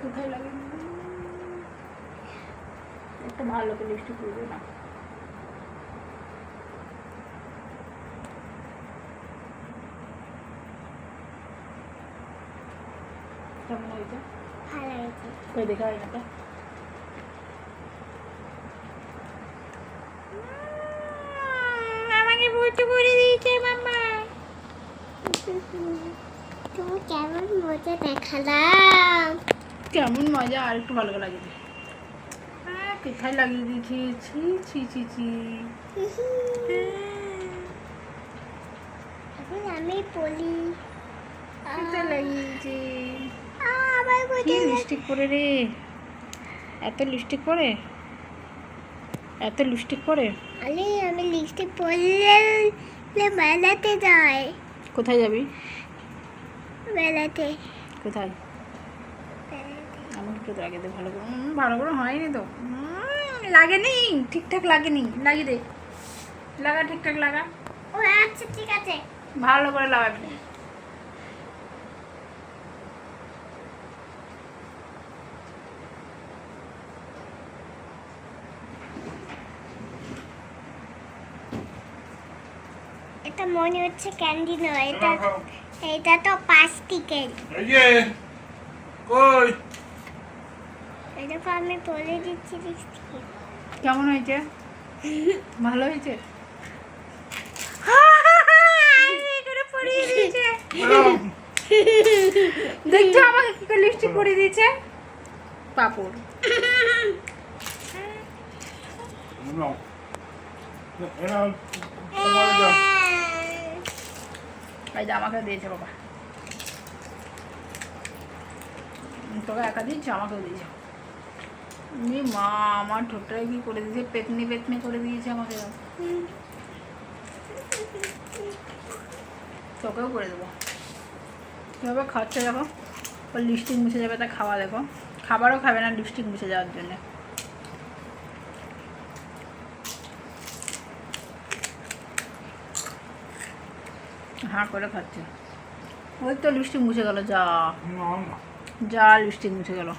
কোথায় লাগে একটা ভালো করে লিপস্টিক করবে না। কেমন হয়েছে? ভালো হয়েছে। কই দেখা হয় না তো। আমাকে ভর্তি করে দিয়েছে মামা। তুমি কেমন মজা দেখালাম। কেমন মজা, আর একটু ভালো করে লাগিয়ে দে। কোথায় লাগিয়ে দিয়েছি? ছি ছি ছি ছি। এখন আমি বলি কোথায় লাগিয়েছি? আবার কি কোথায় লিপস্টিক পরে রে? এত লিপস্টিক পরে? এত লিপস্টিক পরে? আরে আমি লিপস্টিক পরলে বেলাতে যাই। কোথায় যাবি? বেলাতে কোথায়? আমাকে একটু লাগিয়ে দে ভালো করে। ভালো করে হয়নি তো। লাগেনি, ঠিকঠাক লাগেনি। লাগিয়ে দে, লাগা, ঠিকঠাক লাগা। ও আচ্ছা ঠিক আছে। ভালো করে লাগাবি। এটা মনে হচ্ছে ক্যান্ডি নয়, এটা এটা তো প্লাস্টিকের। এই যে কই এটা তো আমি বলে দিচ্ছি লিপস্টিক। কেমন হয়েছে? ভালো হয়েছে? দেখছো আমাকে কি করে লিপস্টিক পরিয়ে দিয়েছে? পাপড়। নাও এরা তোমার যা এই যে আমাকে দিয়েছে বাবা। তোকে একা দিয়েছে, আমাকেও দিয়েছে। মা, আমার ঠোঁটটায় কি করে দিয়েছে, পেতনি পেতনি করে দিয়েছে আমাকে। তোকেও করে দেবো। কীভাবে খাচ্ছে দেখো, ওর লিপস্টিক মুছে যাবে, তা খাওয়া দেখো। খাবারও খাবে না লিপস্টিক মুছে যাওয়ার জন্যে। হাঁ করে খাচ্ছে। ওই তো লিপস্টিক মুছে গেল, যা যা লিপস্টিক মুছে গেল।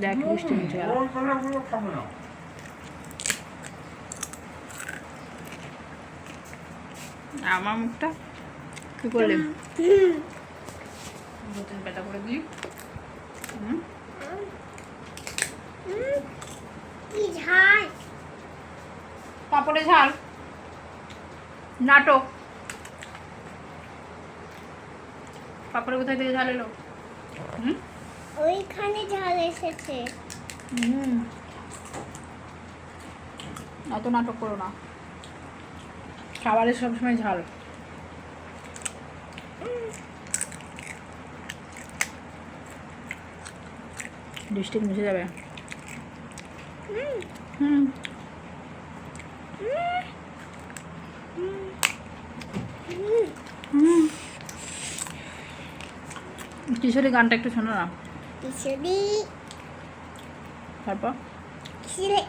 দেখ লিপস্টিক মুছে গেল। খাবে না আমার মুখটা কি করলে? বোতল পেটা করে দিই। কি ঝাল। পাপড়ে ঝাল, নাটক। পাপড়ে কোথায় থেকে ঝাল এলো? ওইখানে ঝাল এসেছে। এত নাটক করো না, খাবারের সবসময় ঝাল। লিপস্টিক মুছে যাবে। কিশোরী গানটা একটু শোনো না। কিশোরী তারপর ছিলে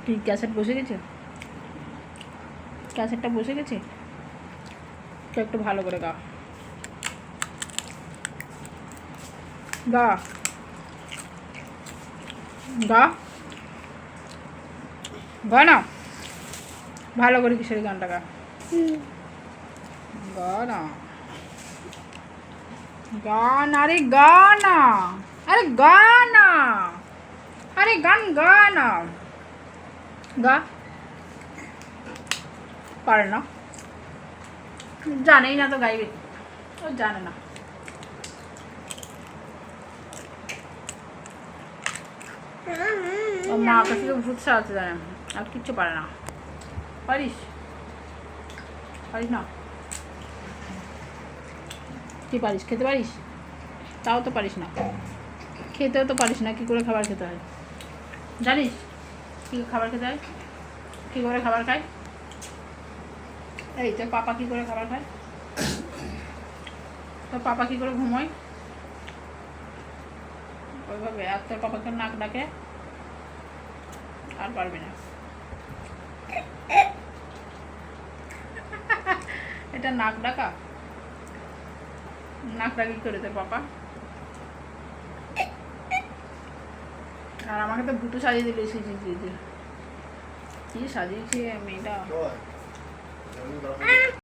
কি ক্যাসেট বসে গেছে? ক্যাসেটটা বসে গেছে, তো একটু ভালো করে গা গা গা গা না, ভালো করে কিশোরী গানটা গা। গা না, গান, আরে গানা, আরে গানা, আরে গান গানা, গা। পারে না, জানেই না তো গাইবে, ও জানে না। ও মা কাছে থেকে ভূত সারাতে জানে, আর কিচ্ছু পারে না। পারিস? পারিস না? কি পারিস? খেতে পারিস? তাও তো পারিস না। খেতেও তো পারিস না, কী করে খাবার খেতে হয় জানিস? কী খাবার খেতে হয়? কী করে খাবার খায়? এই তোর পাপা কী করে খাবার খায়? তোর পাপা কী করে ঘুমোয়? ওইভাবে। আর তোর পাপাকে নাক ডাকে, আর পারবি না। এটা নাক ডাকা? নাক ডাকি করে তোর পাপা? আর আমাকে তো ভুতু সাজিয়ে দিল কি সাজিয়েছে মেয়েটা